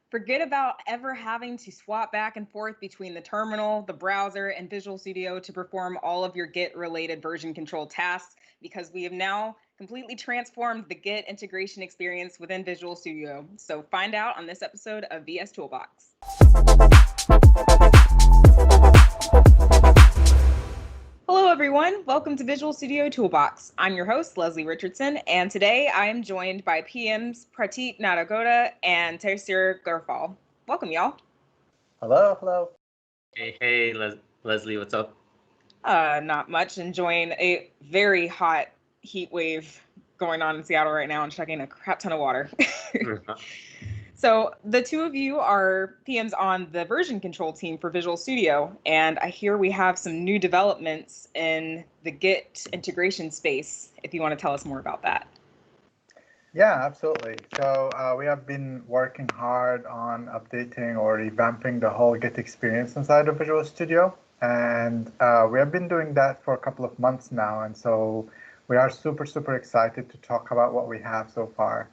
Forget about ever having to swap back and forth between the terminal, the browser, and Visual Studio to perform all of your Git-related version control tasks, because we have now completely transformed the Git integration experience within Visual Studio. So find out on this episode of VS Toolbox. Hello, everyone. Welcome to Visual Studio Toolbox. I'm your host, Leslie Richardson, and today I am joined by PMs Pratik, Nadagouda, and Taysser, Gherfal. Welcome, y'all. Hello. Hey, Leslie, what's up? Not much. Enjoying a very hot heat wave going on in Seattle right now and chugging a crap ton of water. So the two of you are PMs on the version control team for Visual Studio, and I hear we have some new developments in the Git integration space, if you want to tell us more about that. Yeah, absolutely. So we have been working hard on updating or revamping the whole Git experience inside of Visual Studio, and we have been doing that for a couple of months now, and so we are super excited to talk about what we have so far.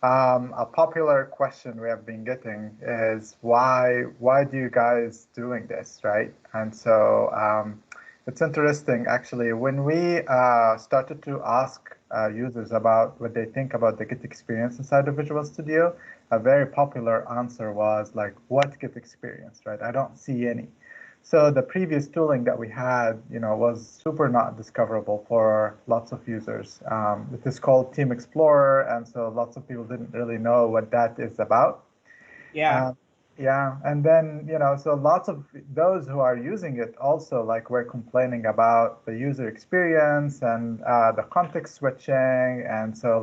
A popular question we have been getting is why do you guys doing this, right? And so it's interesting, actually, when we started to ask users about what they think about the Git experience inside of Visual Studio, a very popular answer was like, what Git experience, right? I don't see any. So the previous tooling that we had, was super not discoverable for lots of users. It is called Team Explorer, and so lots of people didn't really know what that is about. Yeah. Yeah, and then, so lots of those who are using it also were complaining about the user experience and the context switching. And so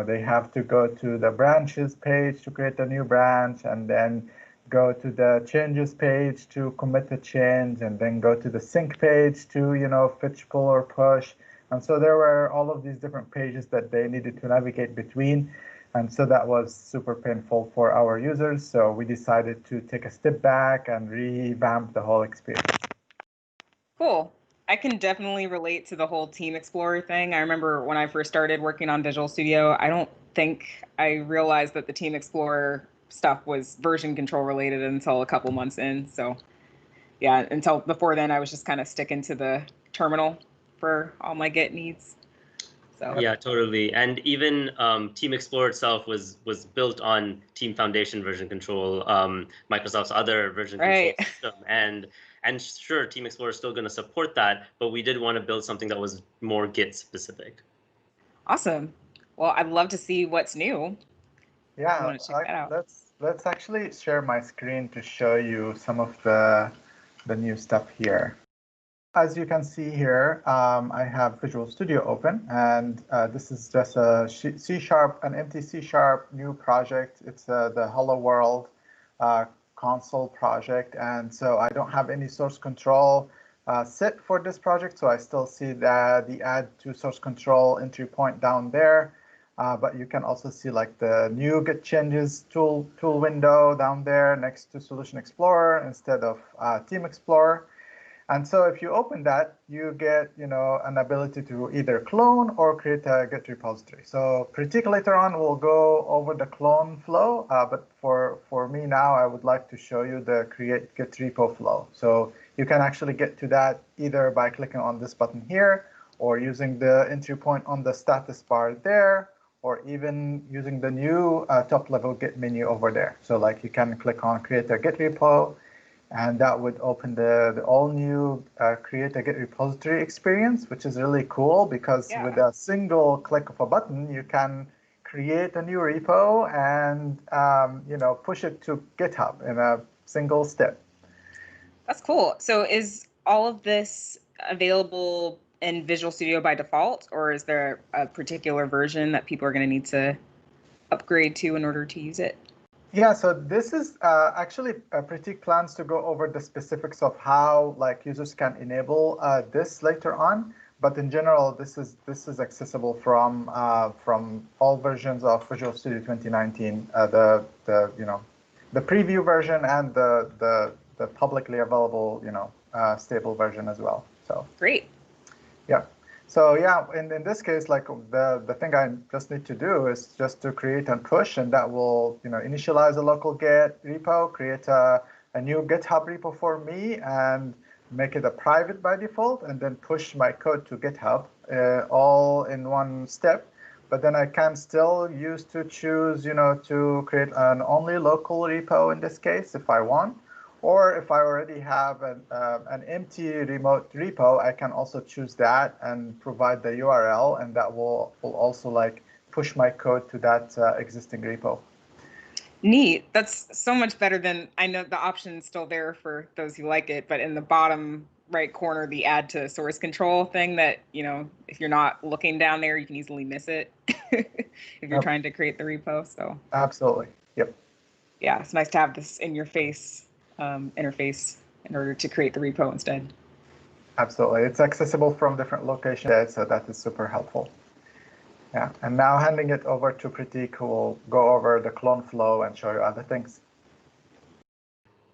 they have to go to the branches page to create a new branch, and then go to the changes page to commit a change, and then go to the sync page to, fetch, pull, or push. And so there were all of these different pages that they needed to navigate between. And so that was super painful for our users. So we decided to take a step back and revamp the whole experience. Cool. I can definitely relate to the whole Team Explorer thing. I remember when I first started working on Visual Studio, I don't think I realized that the Team Explorer stuff was version control related until a couple months in. So yeah, until before then, I was just kind of sticking to the terminal for all my Git needs. So yeah, totally. And even Team Explorer itself was built on Team Foundation version control, Microsoft's other version control system. And sure, Team Explorer is still going to support that, but we did want to build something that was more Git specific. Awesome. Well, I'd love to see what's new. Yeah, Want to check that out. let's actually share my screen to show you some of the new stuff here. As you can see here, I have Visual Studio open, and this is just a an empty C# new project. It's the Hello World console project, and so I don't have any source control set for this project, so I still see the add to source control entry point down there. But you can also see the new Git changes tool window down there next to Solution Explorer instead of Team Explorer. And so if you open that, you get an ability to either clone or create a Git repository. So Pratik later on will go over the clone flow, but for me now, I would like to show you the create Git repo flow. So you can actually get to that either by clicking on this button here, or using the entry point on the status bar there, or even using the new top-level Git menu over there. So you can click on create a Git repo, and that would open the all-new create a Git repository experience, which is really cool because with a single click of a button, you can create a new repo and push it to GitHub in a single step. That's cool. So is all of this available in Visual Studio by default, or is there a particular version that people are going to need to upgrade to in order to use it? Yeah, so this is actually Pratik plans to go over the specifics of how users can enable this later on. But in general, this is accessible from all versions of Visual Studio 2019, the preview version and the publicly available stable version as well. So great. Yeah. So yeah, in this case, like the thing I just need to do is just to create and push, and that will initialize a local Git repo, create a new GitHub repo for me, and make it a private by default, and then push my code to GitHub all in one step. But then I can still use to choose, to create an only local repo in this case if I want. Or if I already have an empty remote repo, I can also choose that and provide the URL, and that will also like push my code to that existing repo. Neat. That's so much better than, I know the option's still there for those who like it, but in the bottom right corner, the add to source control thing that, if you're not looking down there, you can easily miss it if you're trying to create the repo. So absolutely. Yep. Yeah, it's nice to have this in your face interface in order to create the repo instead. Absolutely. It's accessible from different locations, so that is super helpful. Yeah, and now handing it over to Pratik, who will go over the clone flow and show you other things.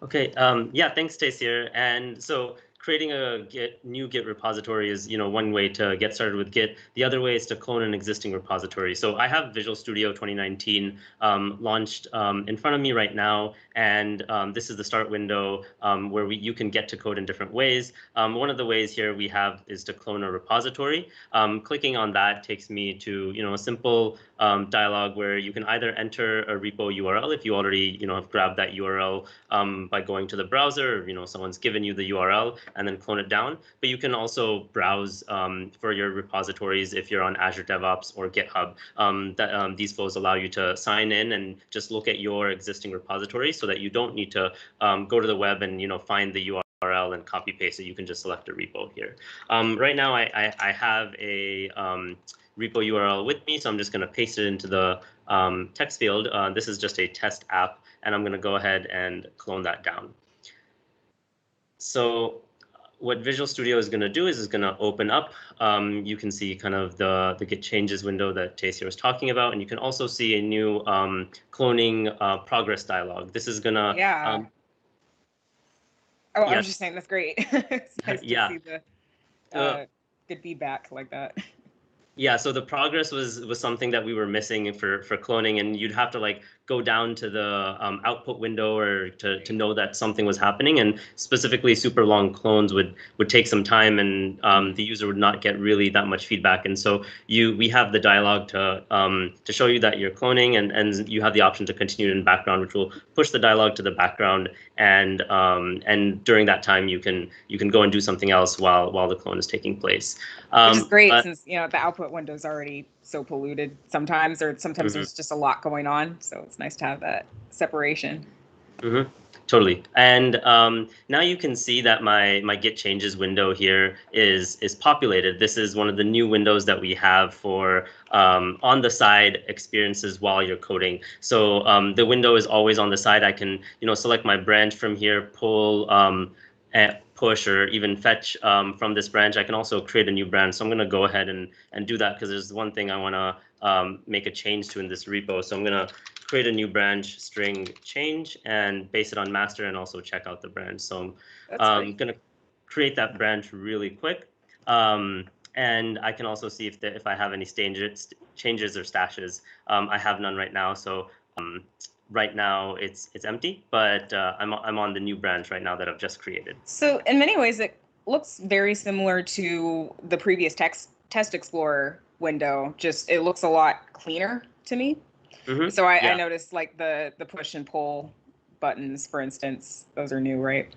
Okay, yeah, thanks, Taysser. And so creating a new Git repository is, one way to get started with Git. The other way is to clone an existing repository. So I have Visual Studio 2019 launched in front of me right now, and this is the start window where you can get to code in different ways. One of the ways here we have is to clone a repository. Clicking on that takes me to a simple dialog where you can either enter a repo URL if you already have grabbed that URL by going to the browser, or, someone's given you the URL, and then clone it down. But you can also browse for your repositories if you're on Azure DevOps or GitHub. These flows allow you to sign in and just look at your existing repository so that you don't need to go to the web and find the URL and copy paste it. You can just select a repo here. Right now, I have a repo URL with me, so I'm just going to paste it into the text field. This is just a test app, and I'm going to go ahead and clone that down. So what Visual Studio is going to do is it's going to open up. You can see kind of the Git changes window that Taysser was talking about, and you can also see a new cloning progress dialog. This is going to... Yeah. I yes. was just saying, that's great. It's nice to Yeah. see the good feedback like that. Yeah, so the progress was something that we were missing for cloning, and you'd have to like go down to the output window or to know that something was happening. And specifically, super long clones would take some time, and the user would not get really that much feedback. And so we have the dialog to show you that you're cloning, and you have the option to continue in background, which will push the dialog to the background. And during that time, you can go and do something else while the clone is taking place. Which is great since the output window is already so polluted sometimes, or sometimes there's just a lot going on. So it's nice to have that separation. Totally. And now you can see that my Git changes window here is populated. This is one of the new windows that we have for on the side experiences while you're coding. So the window is always on the side. I can select my branch from here, pull push or even fetch from this branch. I can also create a new branch. So I'm going to go ahead and do that because there's one thing I want to make a change to in this repo. So I'm going to create a new branch string change and base it on master and also check out the branch. So I'm going to create that branch really quick. And I can also see if I have any changes or stashes. I have none right now. So right now it's empty, but I'm on the new branch right now that I've just created. So in many ways, it looks very similar to the previous Test Explorer window. Just it looks a lot cleaner to me. So I noticed like the push and pull buttons, for instance, those are new, right?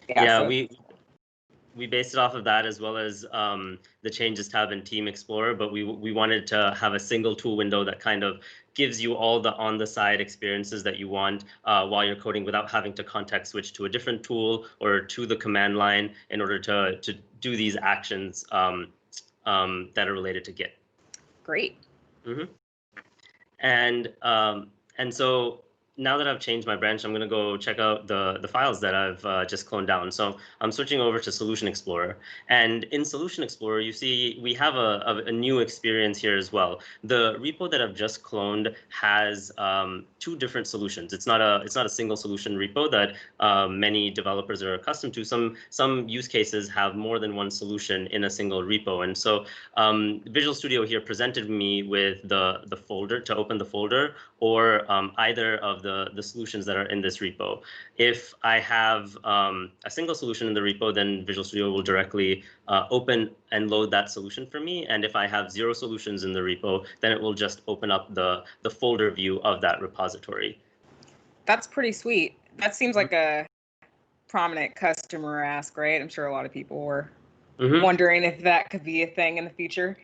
Yeah, so we based it off of that, as well as the Changes tab in Team Explorer, but we wanted to have a single tool window that kind of gives you all the on-the-side experiences that you want while you're coding without having to context switch to a different tool or to the command line in order to do these actions that are related to Git. Great. And so now that I've changed my branch, I'm going to go check out the files that I've just cloned down. So I'm switching over to Solution Explorer. And in Solution Explorer, you see we have a new experience here as well. The repo that I've just cloned has two different solutions. It's not a single solution repo that many developers are accustomed to. Some use cases have more than one solution in a single repo. And so Visual Studio here presented me with the folder to open the folder, or either of the solutions that are in this repo. If I have a single solution in the repo, then Visual Studio will directly open and load that solution for me. And if I have 0 solutions in the repo, then it will just open up the folder view of that repository. That's pretty sweet. That seems like a prominent customer ask, right? I'm sure a lot of people were wondering if that could be a thing in the future.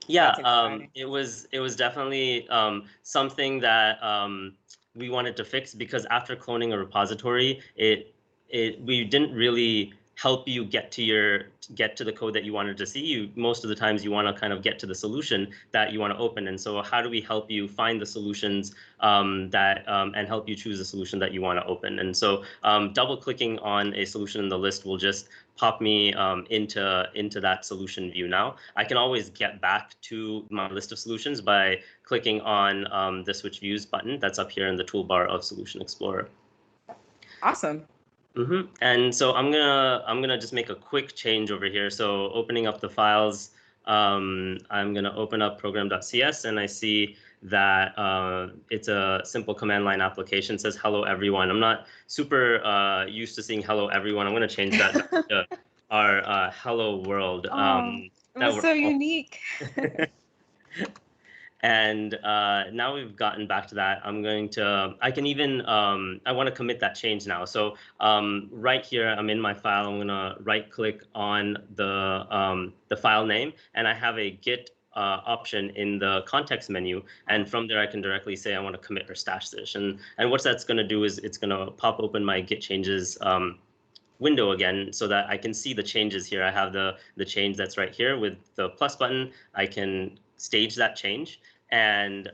Yeah, it was definitely something that we wanted to fix, because after cloning a repository, we didn't really help you get to the code that you wanted to see. Most of the times you want to kind of get to the solution that you want to open. And so how do we help you find the solutions and help you choose the solution that you want to open? And so double clicking on a solution in the list will just pop me into that solution view. Now I can always get back to my list of solutions by clicking on the Switch Views button that's up here in the toolbar of Solution Explorer. Awesome. And so I'm gonna just make a quick change over here. So opening up the files, I'm gonna open up program.cs, and I see that it's a simple command line application. It says hello everyone. I'm not super used to seeing hello everyone. I'm gonna change that to our hello world. It was so unique. And now we've gotten back to that. I can even, I want to commit that change now. So right here, I'm in my file. I'm going to right click on the file name, and I have a Git option in the context menu. And from there, I can directly say I want to commit or stash this. And what that's going to do is it's going to pop open my Git changes window again, so that I can see the changes here. I have the change that's right here with the plus button. I can stage that change, and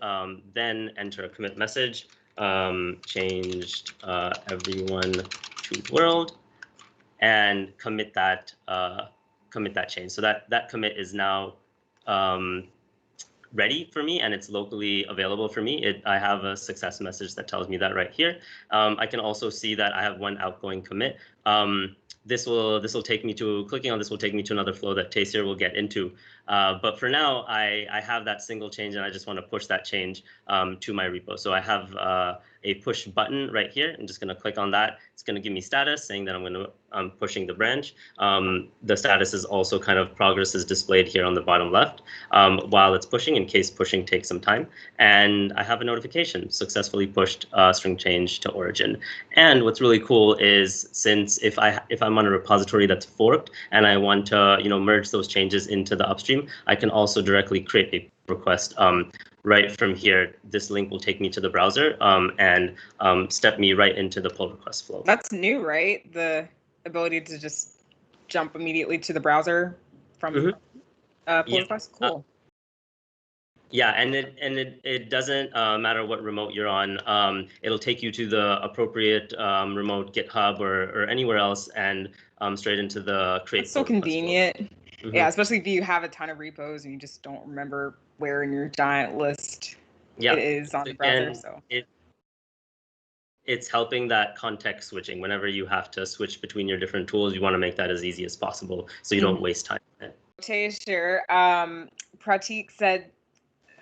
then enter a commit message, changed everyone to world, and commit that change. So that commit is now ready for me, and it's locally available for me. I have a success message that tells me that right here. I can also see that I have one outgoing commit. This will take me to, clicking on this will take me to another flow that Taysser will get into. But for now, I have that single change, and I just want to push that change to my repo. So I have a push button right here. I'm just going to click on that. It's going to give me status saying that I'm pushing the branch. The status is also kind of progress is displayed here on the bottom left while it's pushing, in case pushing takes some time. And I have a notification, successfully pushed string change to origin. And what's really cool is, since if I'm on a repository that's forked and I want to merge those changes into the upstream, I can also directly create a request right from here. This link will take me to the browser and step me right into the pull request flow. That's new, right? The ability to just jump immediately to the browser from pull request. Cool. Yeah, and it doesn't matter what remote you're on. It'll take you to the appropriate remote GitHub or anywhere else, and straight into the create. It's so convenient. Yeah, especially if you have a ton of repos and you just don't remember where in your giant list it is on the browser. So it's helping that context switching. Whenever you have to switch between your different tools, you want to make that as easy as possible so you don't waste time. Taysser, Pratik said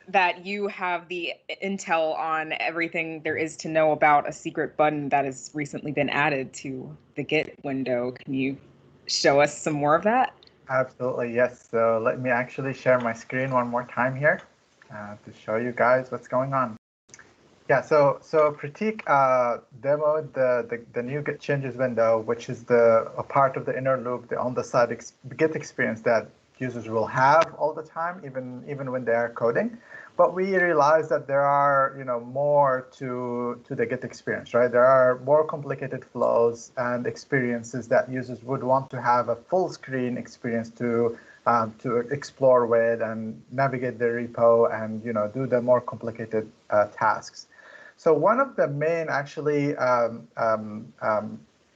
that you have the intel on everything there is to know about a secret button that has recently been added to the Git window. Can you show us some more of that? Absolutely, yes. So let me actually share my screen one more time here to show you guys what's going on. Yeah, so Pratik demoed the new Git changes window, which is a part of the inner loop, the on-the-side Git experience that users will have all the time, even when they are coding. But we realized that there are more to the Git experience, right? There are more complicated flows and experiences that users would want to have a full screen experience to explore with and navigate the repo and do the more complicated tasks. So one of the main actually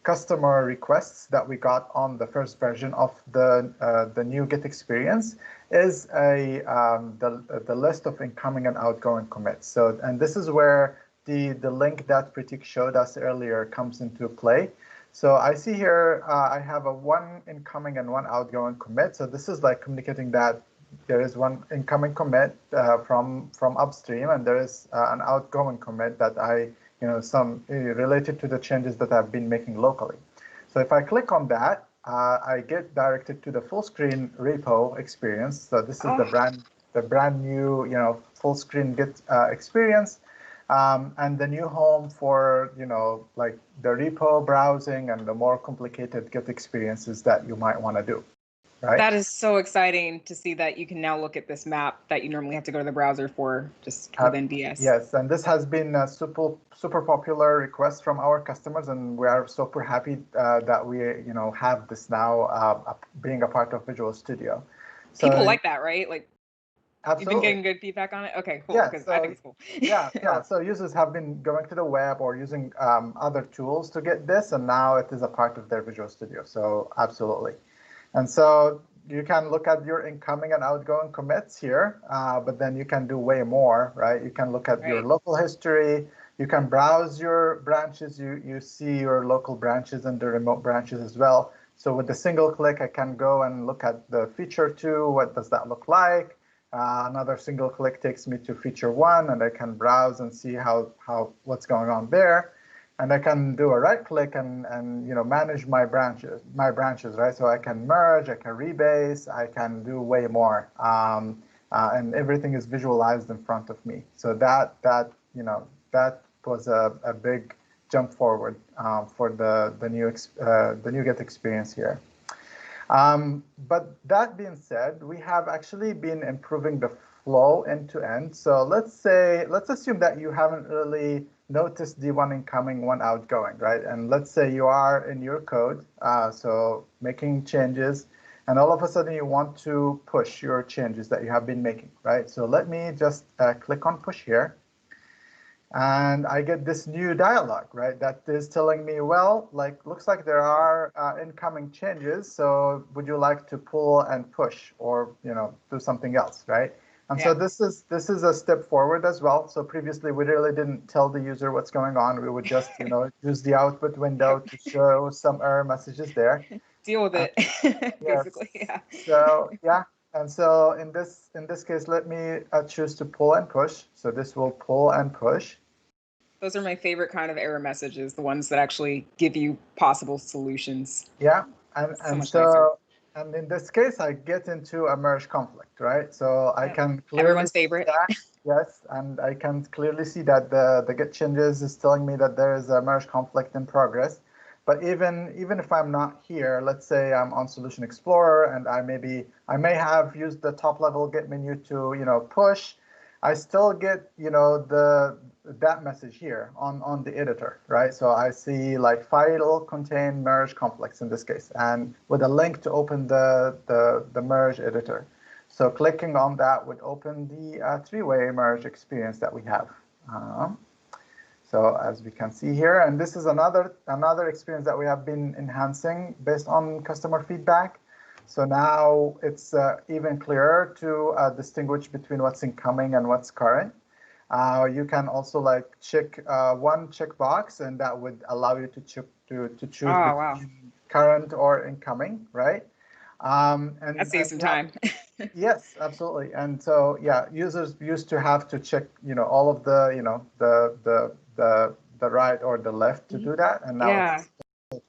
customer requests that we got on the first version of the new Git Experience is the list of incoming and outgoing commits. So, and this is where the link that Pratik showed us earlier comes into play. So I see here I have a one incoming and one outgoing commit. So this is like communicating that there is one incoming commit from upstream, and there is an outgoing commit that some related to the changes that I've been making locally. So if I click on that, I get directed to the full screen repo experience. So this is the brand new full screen Git experience, and the new home for like the repo browsing and the more complicated Git experiences that you might want to do. Right. That is so exciting to see that you can now look at this map that you normally have to go to the browser for just within DS. Yes, and this has been a super popular request from our customers, and we are super happy that we have this now being a part of Visual Studio. So, people like that, right? Like, absolutely. You've been getting good feedback on it? Okay, cool, because I think it's cool. yeah. So users have been going to the web or using other tools to get this, and now it is a part of their Visual Studio. So absolutely. And so you can look at your incoming and outgoing commits here, but then you can do way more, right? You can look at your local history. You can browse your branches. You see your local branches and the remote branches as well. So with a single click, I can go and look at the feature 2. What does that look like? Another single click takes me to feature 1, and I can browse and see what's going on there. And I can do a right click and manage my branches, right? So I can merge, I can rebase, I can do way more, and everything is visualized in front of me. So that was a big jump forward for the new Git experience here. But that being said, we have actually been improving the flow end to end. So let's assume that you haven't really noticed the one incoming, one outgoing, right? And let's say you are in your code, so making changes, and all of a sudden you want to push your changes that you have been making, right? So let me just click on push here. And I get this new dialog, right? That is telling me, well, looks like there are incoming changes. So would you like to pull and push, or do something else, right? And so this is a step forward as well. So previously we really didn't tell the user what's going on. We would just use the output window to show some error messages there. Deal with it, basically. Yeah. So yeah. And so in this case, let me choose to pull and push. So this will pull and push. Those are my favorite kind of error messages, the ones that actually give you possible solutions. Yeah, and in this case, I get into a merge conflict, right? So I can clearly everyone's favorite. Yes, and I can clearly see that the Git changes is telling me that there is a merge conflict in progress. But even if I'm not here, let's say I'm on Solution Explorer and I may have used the top level Git menu to push, I still get that message here on the editor, right? So I see like file contain merge conflicts in this case, and with a link to open the merge editor. So clicking on that would open the three-way merge experience that we have. So as we can see here, and this is another experience that we have been enhancing based on customer feedback. So now it's even clearer to distinguish between what's incoming and what's current. You can also check one checkbox, and that would allow you to choose between current or incoming, right? And that saves some time. Yes, absolutely. And so yeah, users used to have to check all of the right or the left to do that, and now it's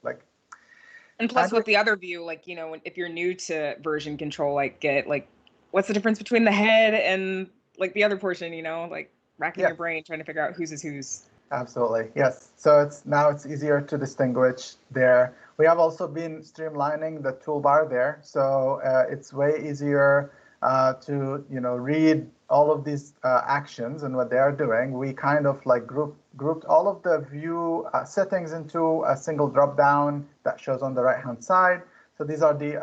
And plus, with the other view, if you're new to version control, Git, what's the difference between the head and the other portion? Racking your brain trying to figure out whose is whose. Absolutely, yes. So it's easier to distinguish there. We have also been streamlining the toolbar there, so it's way easier to read all of these actions and what they are doing. We kind of grouped all of the view settings into a single drop down that shows on the right hand side. So these are the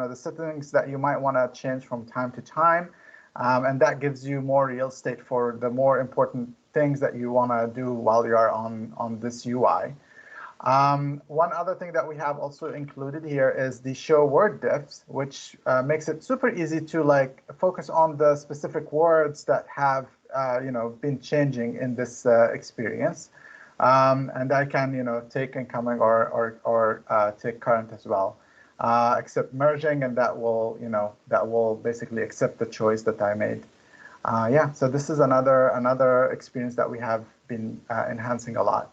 the settings that you might want to change from time to time. And that gives you more real estate for the more important things that you want to do while you are on this UI. One other thing that we have also included here is the show word diffs, which makes it super easy to like focus on the specific words that have been changing in this experience. And I can take incoming or take current as well. Accept merging, and that will basically accept the choice that I made. Yeah, so this is another experience that we have been enhancing a lot.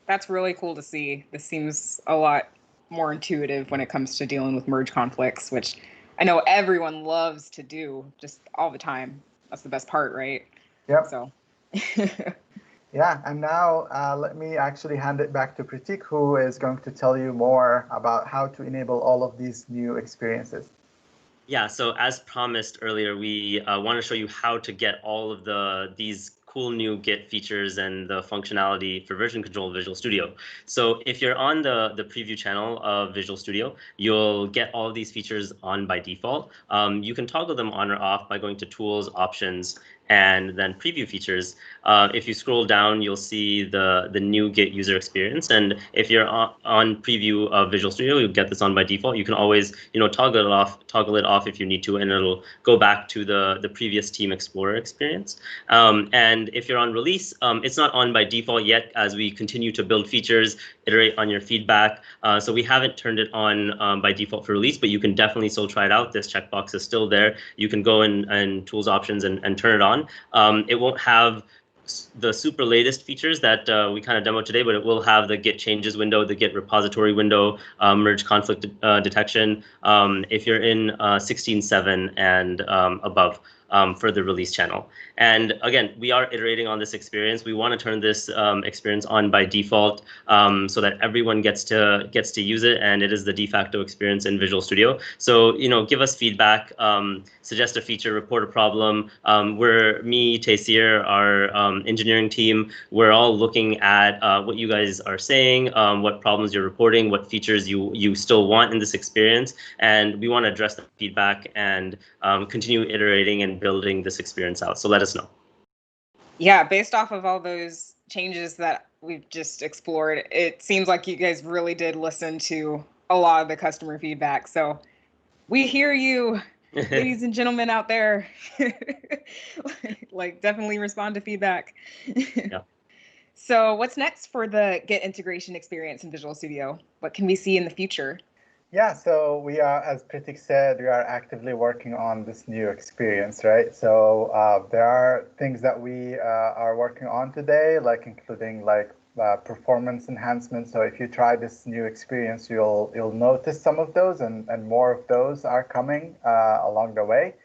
That's really cool to see. This seems a lot more intuitive when it comes to dealing with merge conflicts, which I know everyone loves to do just all the time. That's the best part, right? Yep. So. Yeah, and now let me actually hand it back to Pratik, who is going to tell you more about how to enable all of these new experiences. Yeah, so as promised earlier, we want to show you how to get all of these cool new Git features and the functionality for version control of Visual Studio. So if you're on the preview channel of Visual Studio, you'll get all of these features on by default. You can toggle them on or off by going to Tools, Options, and then Preview Features. If you scroll down, you'll see the new Git user experience. And if you're on preview of Visual Studio, you'll get this on by default. You can always toggle it off if you need to, and it'll go back to the previous Team Explorer experience. And if you're on release, it's not on by default yet as we continue to build features, iterate on your feedback. So we haven't turned it on by default for release, but you can definitely still try it out. This checkbox is still there. You can go in Tools Options and turn it on. It won't have the super latest features that we kind of demoed today, but it will have the Git changes window, the Git repository window, merge conflict detection, if you're in 16.7 and above. For the release channel. And again, we are iterating on this experience. We want to turn this experience on by default so that everyone gets to use it, and it is the de facto experience in Visual Studio. So give us feedback, suggest a feature, report a problem. Me, Taysser, our engineering team, we're all looking at what you guys are saying, what problems you're reporting, what features you still want in this experience, and we want to address the feedback and continue iterating and building this experience out. So let us know. Yeah, based off of all those changes that we've just explored, it seems like you guys really did listen to a lot of the customer feedback. So we hear you, ladies and gentlemen out there. Like, definitely respond to feedback. Yeah. So what's next for the Git integration experience in Visual Studio? What can we see in the future? Yeah, so we are, as Pratik said, we are actively working on this new experience, right? So there are things that we are working on today, like including like performance enhancements. So if you try this new experience, you'll notice some of those, and more of those are coming along the way.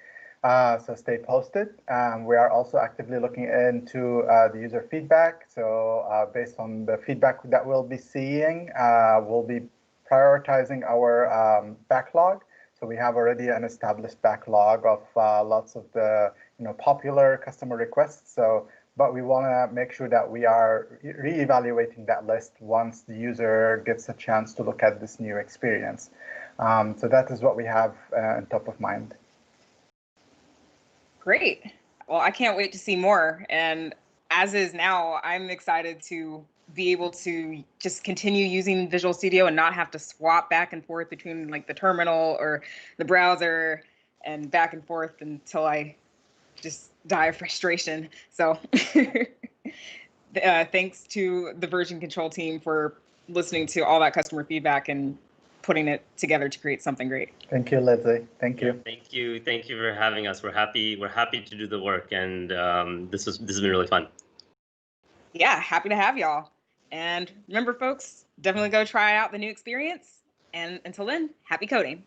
So stay posted. We are also actively looking into the user feedback. So based on the feedback that we'll be seeing, we'll be prioritizing our backlog. So we have already an established backlog of lots of the popular customer requests. So, but we want to make sure that we are reevaluating that list once the user gets a chance to look at this new experience. So that is what we have on top of mind. Great. Well, I can't wait to see more. And as is now, I'm excited to be able to just continue using Visual Studio and not have to swap back and forth between like the terminal or the browser and back and forth until I just die of frustration. So thanks to the version control team for listening to all that customer feedback and putting it together to create something great. Thank you, Leslie. Thank you. Yeah, thank you for having us. We're happy to do the work, and this has been really fun. Yeah, happy to have y'all. And remember, folks, definitely go try out the new experience. And until then, happy coding.